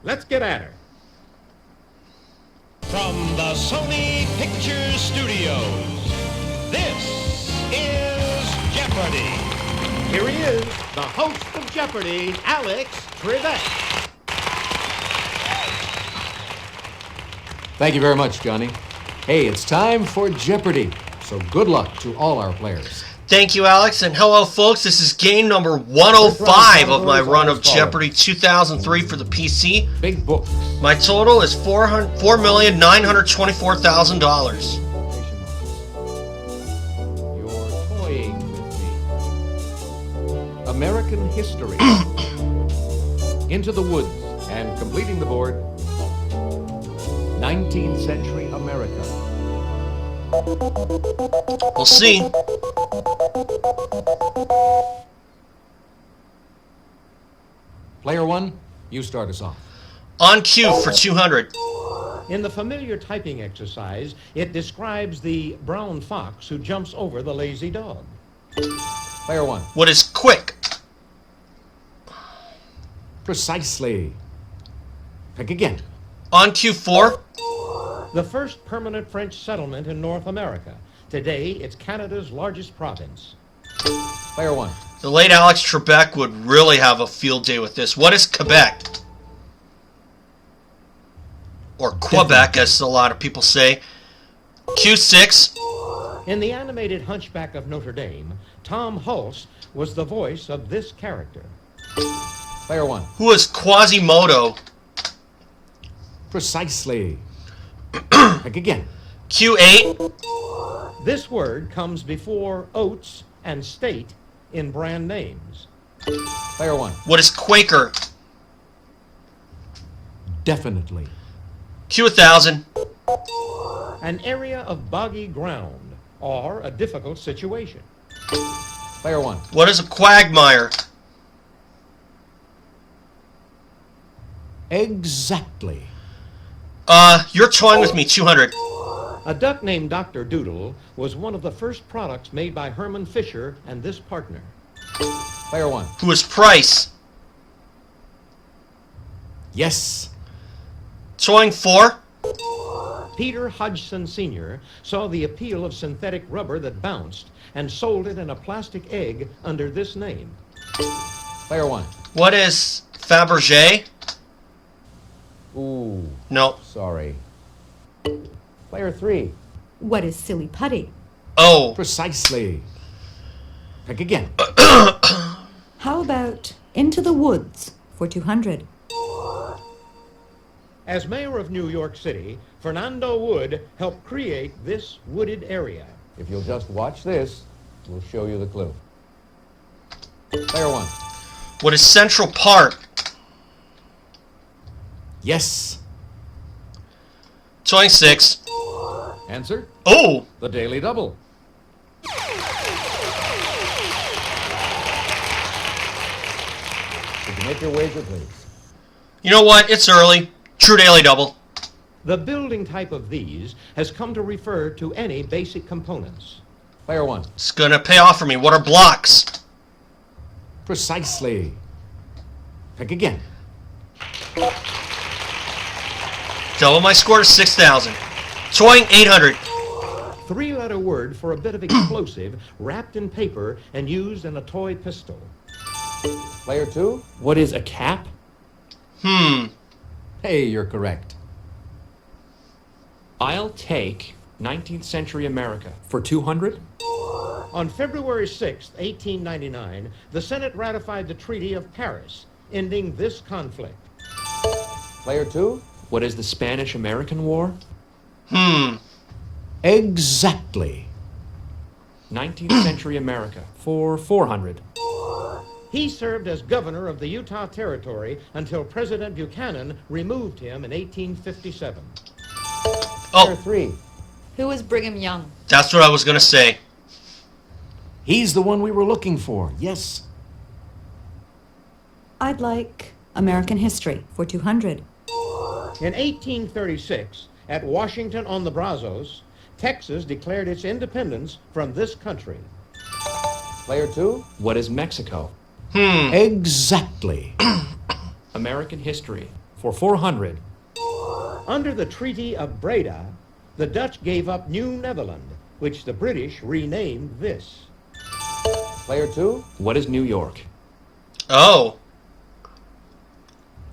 Let's get at her. From the Sony Pictures Studios, this is Jeopardy! Here he is, the host of Jeopardy, Alex Trebek. Thank you very much, Johnny. Hey, it's time for Jeopardy, so good luck to all our players. Thank you, Alex, and hello, folks. This is game number 105 of my run of Jeopardy 2003 for the PC. Big book. My total is $4,924,000. You're toying with me. American history. Into the woods and completing the board. 19th century America. We'll see. Player one, you start us off. On cue for 200. In the familiar typing exercise, it describes the brown fox who jumps over the lazy dog. Player one. What is quick? Precisely. Pick again. On cue 4. The first permanent French settlement in North America. Today, it's Canada's largest province. Player one. The late Alex Trebek would really have a field day with this. What is Quebec? Or Quebec, as a lot of people say. Q6. In the animated Hunchback of Notre Dame, Tom Hulse was the voice of this character. Player one. Who is Quasimodo? Precisely. Pick again. Q8. This word comes before oats and state in brand names. Player one. What is Quaker? Definitely. Q1000. An area of boggy ground or a difficult situation. Player one. What is a quagmire? Exactly. You're toying with me, 200. A duck named Dr. Doodle was one of the first products made by Herman Fisher and this partner. Player one. Who is Price? Yes. Toying 4. Peter Hodgson Sr. saw the appeal of synthetic rubber that bounced and sold it in a plastic egg under this name. Player one. What is Fabergé? Ooh, No. sorry. Player three. What is silly putty? Oh. Precisely. Pick again. How about Into the Woods for 200? As mayor of New York City, Fernando Wood helped create this wooded area. If you'll just watch this, we'll show you the clue. Player one. What is Central Park? Yes. Toying 6. Answer? Oh. The Daily Double. Did you make your wager, please? You know what? It's early. True Daily Double. The building type of these has come to refer to any basic components. Player one. It's gonna pay off for me. What are blocks? Precisely. Pick again. Double my score to 6,000. Toying 800. Three-letter word for a bit of explosive wrapped in paper and used in a toy pistol. Player two. What is a cap? Hey, you're correct. I'll take 19th century America for 200. On February 6, 1899, the Senate ratified the Treaty of Paris, ending this conflict. Player two. What is the Spanish-American War? Exactly. 19th century America for 400. He served as governor of the Utah Territory until President Buchanan removed him in 1857. Player Oh, three. Who was Brigham Young? that's what I was gonna say. He's the one we were looking for. Yes. I'd like American history for 200. In 1836, at Washington on the Brazos, Texas declared its independence from this country. Player two. What is Mexico? Exactly. American history for for 400. Under the Treaty of Breda, the Dutch gave up New Netherland, which the British renamed this. Player 2? What is New York? Oh.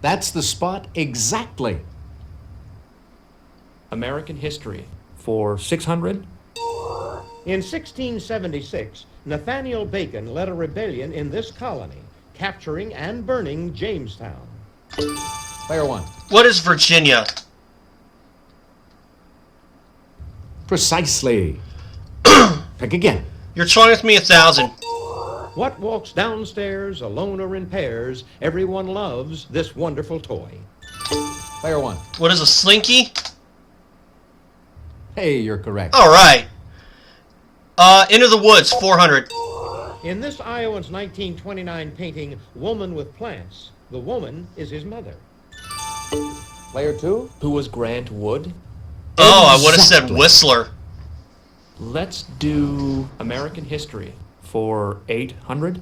That's the spot exactly. American history for 600. In 1676, Nathaniel Bacon led a rebellion in this colony, capturing and burning Jamestown. Player 1. What is Virginia? Precisely. Pick again. You're toying with me 1,000. What walks downstairs alone or in pairs? Everyone loves this wonderful toy. Player 1. What is a slinky? Hey, you're correct. All right. Into the Woods, 400. In this Iowan's 1929 painting, Woman with Plants, the woman is his mother. Player 2? Who was Grant Wood? Oh, I would have said Exactly. Whistler. Let's do American history for 800.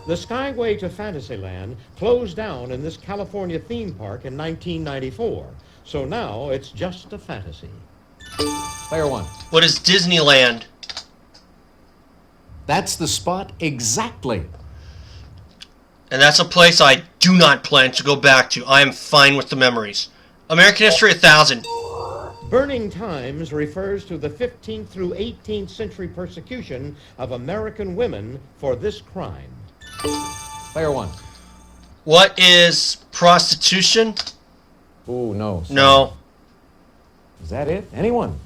The Skyway to Fantasyland closed down in this California theme park in 1994, so now it's just a fantasy. Player 1. What is Disneyland? That's the spot exactly. And that's a place I do not plan to go back to. I am fine with the memories. American history, 1,000. Burning Times refers to the 15th through 18th century persecution of American women for this crime. Player 1. What is prostitution? Ooh, no. sorry. No. Is that it? Anyone?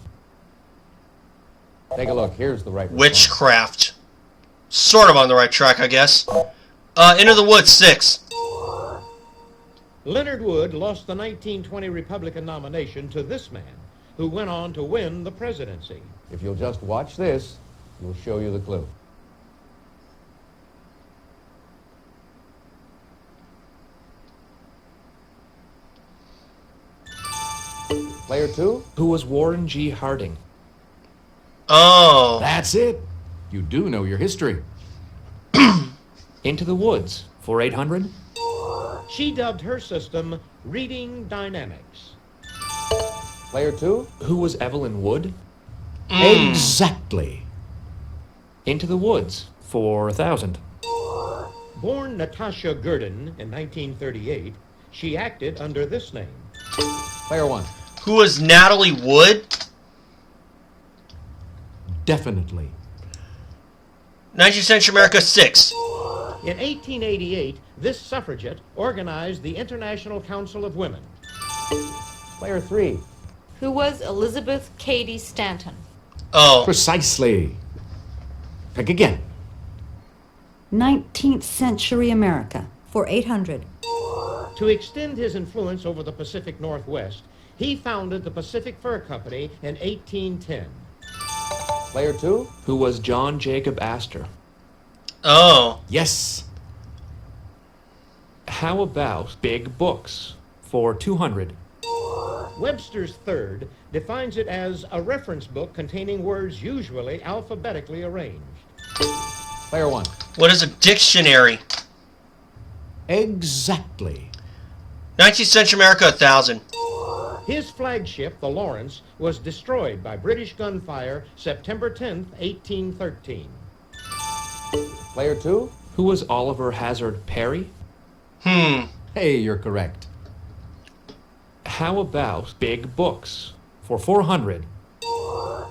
Take a look. Here's the right response. Witchcraft. Sort of on the right track, I guess. Into the Woods, 6. Leonard Wood lost the 1920 Republican nomination to this man, who went on to win the presidency. If you'll just watch this, we'll show you the clue. Player 2? Who was Warren G. Harding? Oh. That's it. You do know your history. Into the Woods for 800. She dubbed her system Reading Dynamics. Player 2? Who was Evelyn Wood? Exactly. Into the Woods for 1,000. Born Natasha Gurdon in 1938, she acted under this name. Player 1. Who is Natalie Wood? Definitely. 19th century America, 6. In 1888, this suffragette organized the International Council of Women. Player 3. Who was Elizabeth Cady Stanton? Oh. Precisely. Pick again. 19th century America for 800. To extend his influence over the Pacific Northwest, he founded the Pacific Fur Company in 1810. Player 2? Who was John Jacob Astor? Oh. Yes. How about big books for 200? Webster's Third defines it as a reference book containing words usually alphabetically arranged. Player 1. What is a dictionary? Exactly. 19th century America, 1,000. His flagship, the Lawrence, was destroyed by British gunfire September 10, 1813. Player 2? Who was Oliver Hazard Perry? Hey, you're correct. How about big books for 400?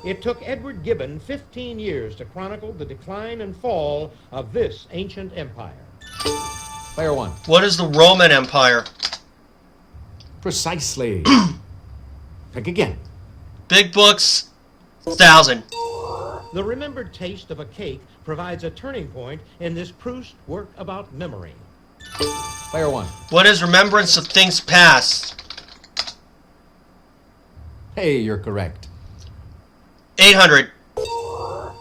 It took Edward Gibbon 15 years to chronicle the decline and fall of this ancient empire. Player 1. What is the Roman Empire? Precisely. Pick again. Big books, 1,000. The remembered taste of a cake provides a turning point in this Proust work about memory. Player 1. What is remembrance of things past? Hey, you're correct. 800.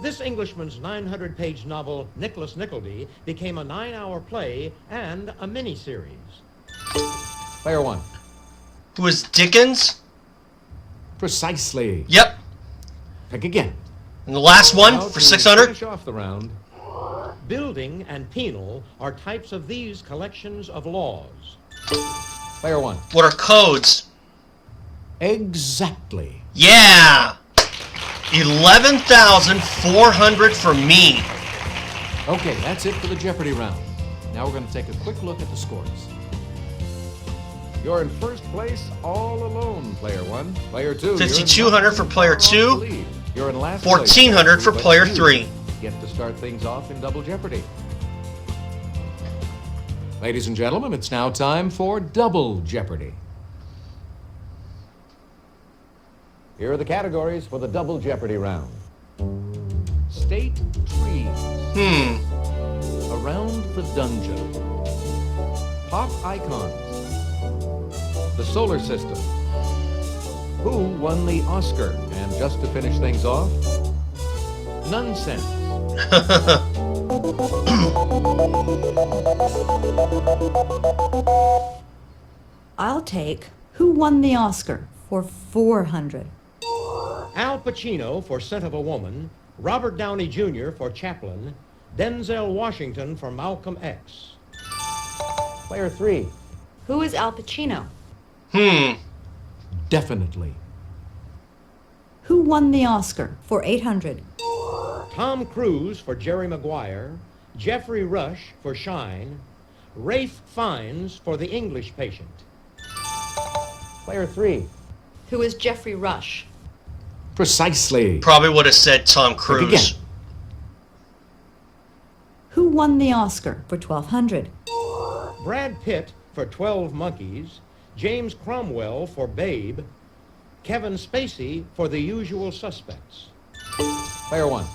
This Englishman's 900-page novel, Nicholas Nickleby, became a 9-hour play and a miniseries. Player 1. Who is Dickens? Precisely. Yep. Pick again. And the last one Now for to 600. Finish off the round. Building and penal are types of these collections of laws. Player 1. What are codes? Exactly. Yeah! 11,400 for me. Okay, that's it for the Jeopardy round. Now we're going to take a quick look at the scores. You're in first place all alone, Player 1. Player 2. 5,200 for Player 2. You're in last 1,400 place, for but Player you 3. Get to start things off in Double Jeopardy. Ladies and gentlemen, it's now time for Double Jeopardy. Here are the categories for the Double Jeopardy round. State trees. Around the dungeon. Pop icons. The solar system. Who won the Oscar? And just to finish things off, nonsense. I'll take Who Won the Oscar for 400. Al Pacino for Scent of a Woman, Robert Downey Jr. for Chaplin, Denzel Washington for Malcolm X. Player 3. Who is Al Pacino? Definitely. Who won the Oscar for 800? Tom Cruise for Jerry Maguire, Jeffrey Rush for Shine, Rafe Fiennes for The English Patient. Player 3. Who is Jeffrey Rush? Precisely. Probably would have said Tom Think Cruise. again. Who won the Oscar for 1200? Brad Pitt for 12 Monkeys, James Cromwell for Babe, Kevin Spacey for The Usual Suspects. Player 1.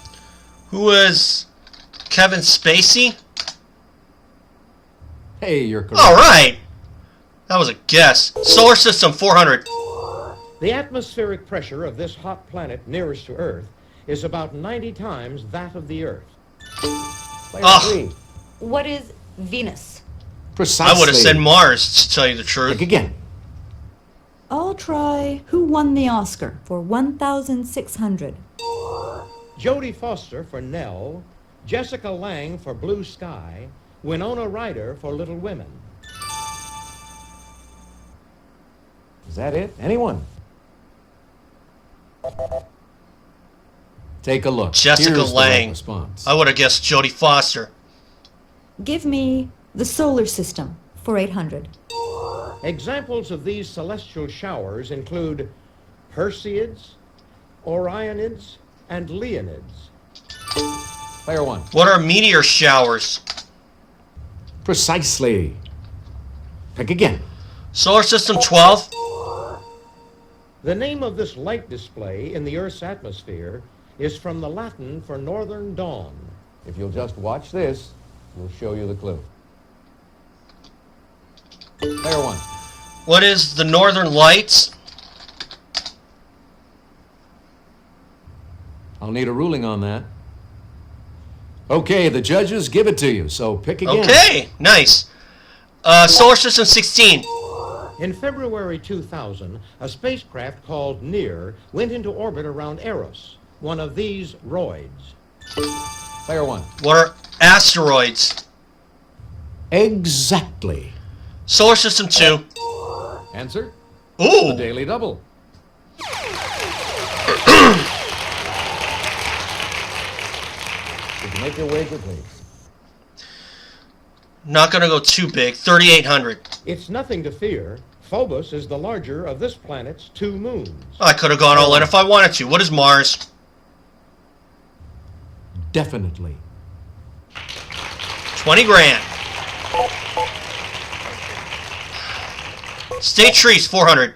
Who was Kevin Spacey? Hey, you're correct. All right. That was a guess. Solar System 400. The atmospheric pressure of this hot planet nearest to Earth is about 90 times that of the Earth. Player Ugh. 3. What is Venus? Precisely. I would have said Mars, to tell you the truth. Think again. I'll try Who Won the Oscar for 1600. Jodie Foster for Nell, Jessica Lange for Blue Sky, Winona Ryder for Little Women. Is that it? Anyone? Take a look. Jessica Here's the right Lange. response. I would have guessed Jodie Foster. Give me the solar system for 800. Examples of these celestial showers include Perseids, Orionids, and Leonids. Player 1. What are meteor showers? Precisely. Pick again. Solar System 12. The name of this light display in the Earth's atmosphere is from the Latin for northern dawn. If you'll just watch this, we'll show you the clue. Player 1. What is the Northern Lights? I'll need a ruling on that. Okay, the judges give it to you, so pick again. Okay, nice. Solar System 16. In February 2000, a spacecraft called NEAR went into orbit around Eros, one of these roids. Player 1. What are asteroids? Exactly. Solar System 2. Answer? Ooh. The Daily Double. Did you make your wager, please? Not gonna go too big. 3,800. It's nothing to fear. Phobos is the larger of this planet's two moons. I could have gone all in if I wanted to. What is Mars? Definitely. 20 grand. State trees, 400.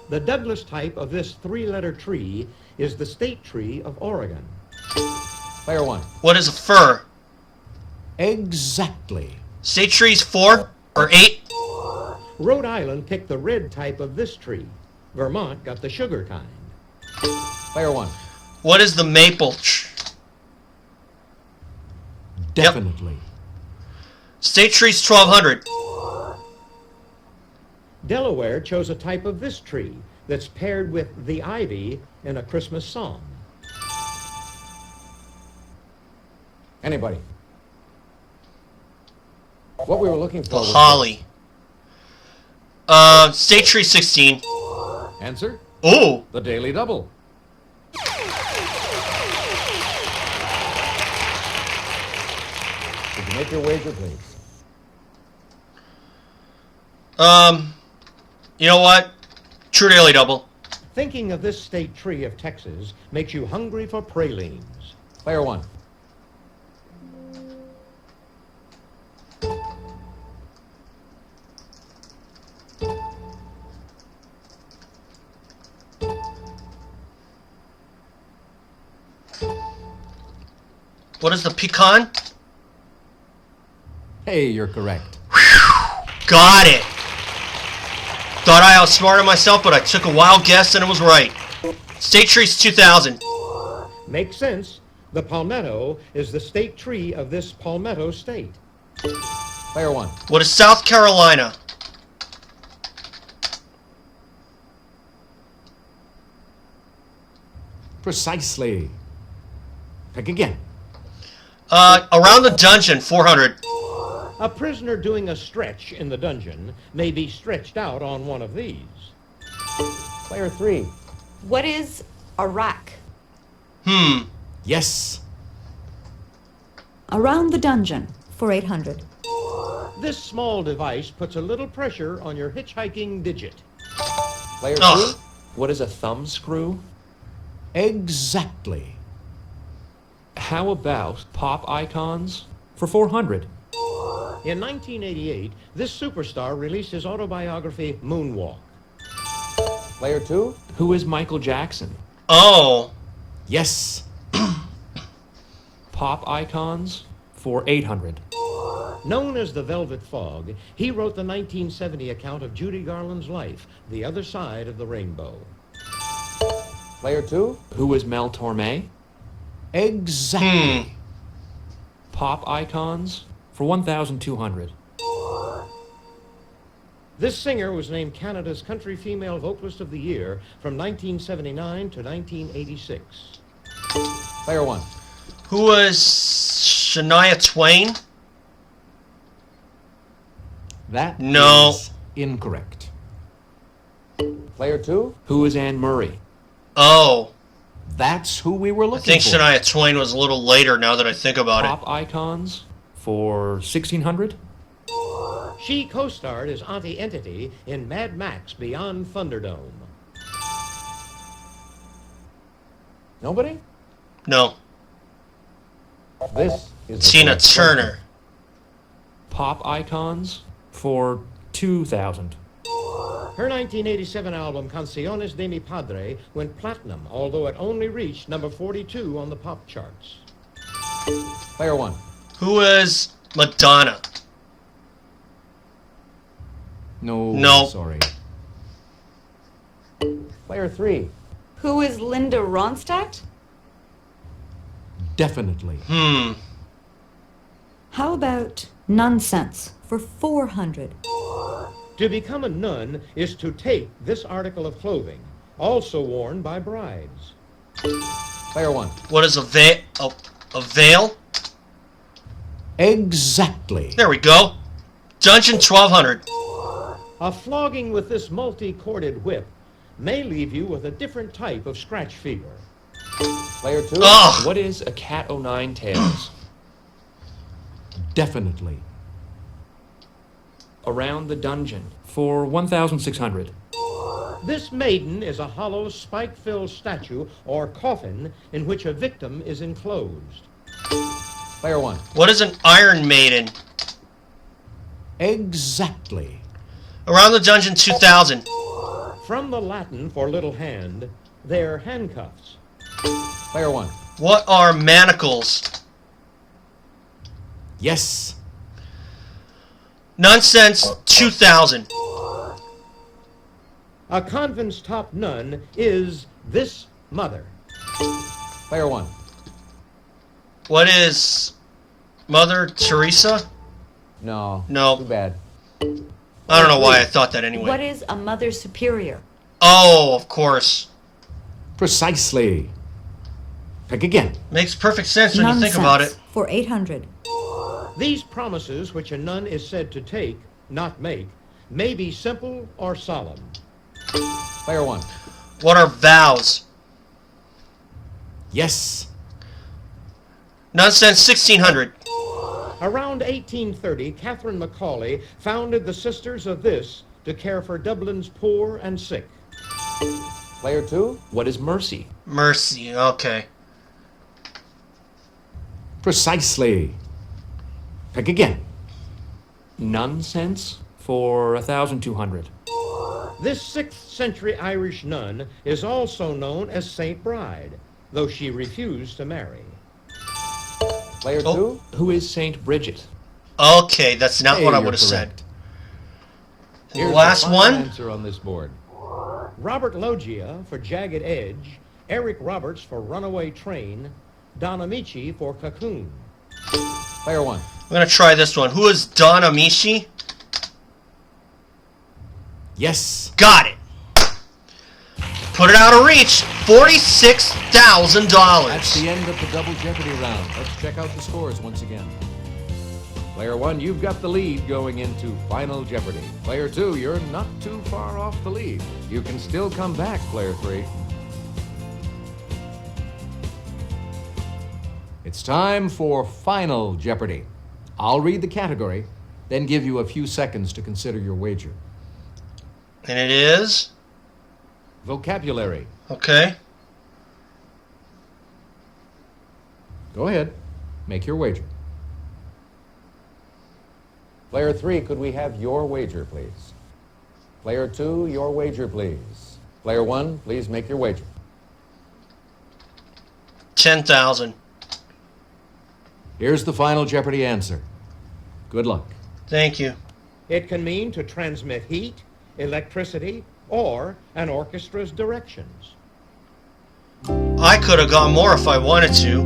The Douglas type of this three-letter tree is the state tree of Oregon. Player 1. What is a fir? Exactly. State trees, 4 or 8? Rhode Island picked the red type of this tree. Vermont got the sugar kind. Player 1. What is the maple? Definitely. State trees, 1,200. Delaware chose a type of this tree that's paired with the ivy in a Christmas song. Anybody? What we were looking for The was holly. State Tree 16. Answer? Oh! The Daily Double. Could you make your wager, please? You know what? True Daily Double. Thinking of this state tree of Texas makes you hungry for pralines. Player one. What is the pecan? Hey, you're correct. Got it! Thought I outsmarted myself, but I took a wild guess and it was right. State Tree's 2000. Makes sense. The palmetto is the state tree of this palmetto state. Player one. What is South Carolina? Precisely. Pick again. Around the dungeon, 400. A prisoner doing a stretch in the dungeon may be stretched out on one of these. Player three. What is Iraq? Yes. Around the dungeon for 800. This small device puts a little pressure on your hitchhiking digit. Player Ugh. two. What is a thumb screw? Exactly. How about pop icons for 400? In 1988, this superstar released his autobiography, Moonwalk. Player two. Who is Michael Jackson? Oh. Yes. Pop icons for 800. Known as the Velvet Fog, he wrote the 1970 account of Judy Garland's life, The Other Side of the Rainbow. Player two. Who is Mel Torme? Exactly. Pop icons for 1,200. This singer was named Canada's Country Female Vocalist of the Year from 1979 to 1986. Player one. Who was Shania Twain? That No. is incorrect. Player two. Who is Anne Murray? Oh. That's who we were I looking think for. Shania Twain was a little later now that I think about it. Pop icons for 1,600. She co-starred as Auntie Entity in Mad Max Beyond Thunderdome. Nobody? No. This is the Tina correct Turner. Pop icons for 2,000. Her 1987 album, Canciones de mi Padre, went platinum, although it only reached number 42 on the pop charts. question. Player one. Who is Madonna? No. No. Sorry. Player three. Who is Linda Ronstadt? Definitely. How about nonsense for 400? To become a nun is to take this article of clothing, also worn by brides. Player one. What is a veil? A veil? Exactly. There we go. Dungeon 1200. A flogging with this multi-corded whip may leave you with a different type of scratch fever. Player two. Ugh. What is a cat o' nine tails? Definitely. Around the dungeon for 1,600. This maiden is a hollow, spike-filled statue or coffin in which a victim is enclosed. Player one. What is an Iron Maiden? Exactly. Around the dungeon 2000. From the Latin for little hand, they're handcuffs. Player one. What are manacles? Yes. Nonsense 2000. A convent's top nun is this mother. Player one. What is Mother Teresa? No. No. Too bad. I don't know why I thought that anyway. What is a mother superior? Oh, of course. Precisely. Pick again. Makes perfect sense when Nonsense you think about it. for 800. These promises, which a nun is said to take, not make, may be simple or solemn. Player 1. What are vows? Yes. Nonsense, 1600. Around 1830, Catherine Macaulay founded the Sisters of This to care for Dublin's poor and sick. Player 2. What is mercy? Mercy, okay. Precisely. Pick again. Nonsense for 1,200. This 6th century Irish nun is also known as Saint Bride, though she refused to marry. Player Oh. 2. Who is Saint Bridget? Okay, that's not Hey, what I you're would have said. correct. Here's the Last final one? answer on this board. Robert Loggia for Jagged Edge, Eric Roberts for Runaway Train, Don Amici for Cocoon. Player 1. I'm going to try this one. Who is Don Amici? Yes. Got it. Put it out of reach. $46,000. That's the end of the double Jeopardy round. Let's check out the scores once again. Player 1, you've got the lead going into Final Jeopardy. Player 2, you're not too far off the lead. You can still come back, Player 3. It's time for Final Jeopardy. I'll read the category, then give you a few seconds to consider your wager. And it is? Vocabulary. Okay. Go ahead. Make your wager. Player 3, could we have your wager, please? Player 2, your wager, please. Player 1, please make your wager. 10,000. Here's the Final Jeopardy answer. Good luck. Thank you. It can mean to transmit heat, electricity, or an orchestra's directions. I could have gone more if I wanted to.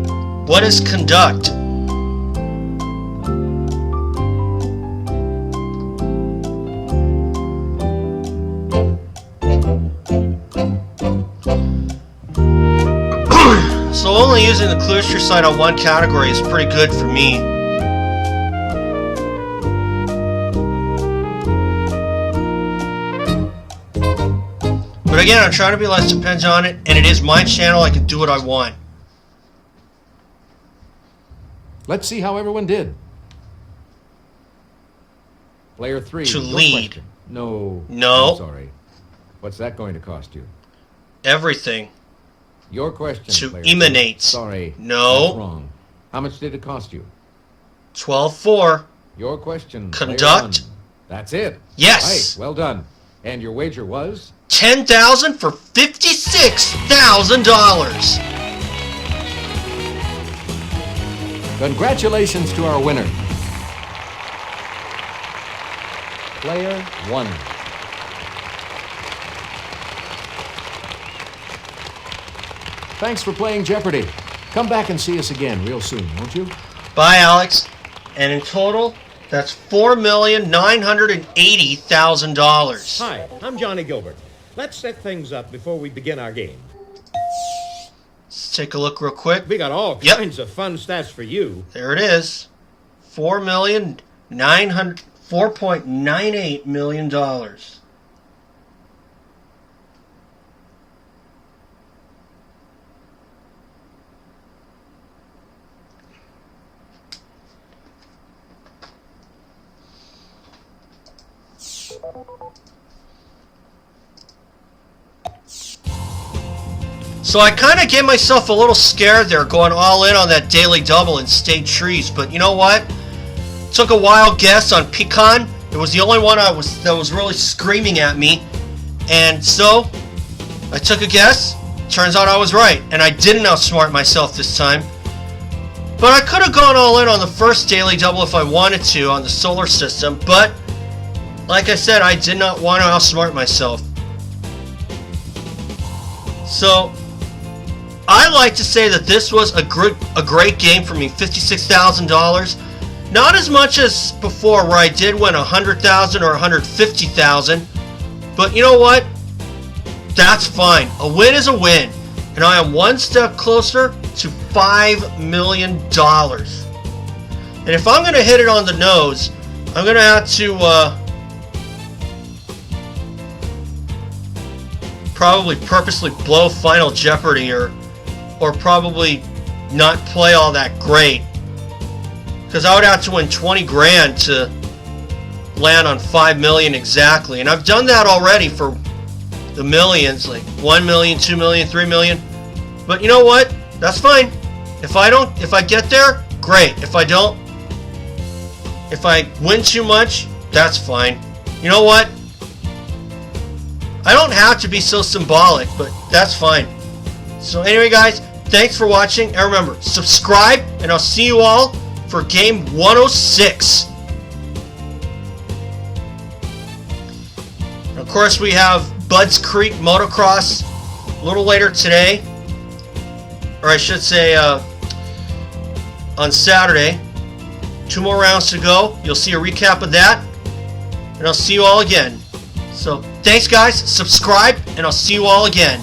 What is conduct? So only using the Cluster site on one category is pretty good for me. But again, I'm trying to be less dependent on it, and it is my channel. I can do what I want. Let's see how everyone did. Player 3, To your lead. question. No. No. I'm sorry. What's that going to cost you? Everything. Your question, To Player emanate. 3. Sorry. No. That's wrong. How much did it cost you? 12-4. Your question, Conduct. Player 1. That's it. Yes. Right, well done. And your wager was? 10,000 for $56,000. Congratulations to our winner. Player 1. Thanks for playing Jeopardy. Come back and see us again real soon, won't you? Bye, Alex. And in total, that's $4,980,000. Hi, I'm Johnny Gilbert. Let's set things up before we begin our game. Let's take a look real quick. We got all Yep. kinds of fun stats for you. There it is. $4.98 million. So I kind of gave myself a little scared there going all in on that daily double in state trees, but you know what? Took a wild guess on pecan. It was the only one that was really screaming at me. And so I took a guess. Turns out I was right, and I didn't outsmart myself this time. But I could have gone all in on the first daily double if I wanted to on the solar system, but like I said, I did not want to outsmart myself. So I like to say that this was a great game for me. $56,000. Not as much as before where I did win $100,000 or $150,000. But you know what? That's fine. A win is a win. And I am one step closer to $5 million. And if I'm going to hit it on the nose, I'm going to have to probably purposely blow Final Jeopardy or probably not play all that great. Because I would have to win 20 grand to land on 5 million exactly. And I've done that already for the millions, like 1 million, 2 million, 3 million. But you know what? That's fine. If I get there, great. If I don't, if I win too much, that's fine. You know what? I don't have to be so symbolic, but that's fine. So anyway, guys, thanks for watching. And remember, subscribe, and I'll see you all for game 106. And of course, we have Budds Creek Motocross a little later today. Or I should say on Saturday. 2 more rounds to go. You'll see a recap of that. And I'll see you all again. So, thanks guys. Subscribe, and I'll see you all again.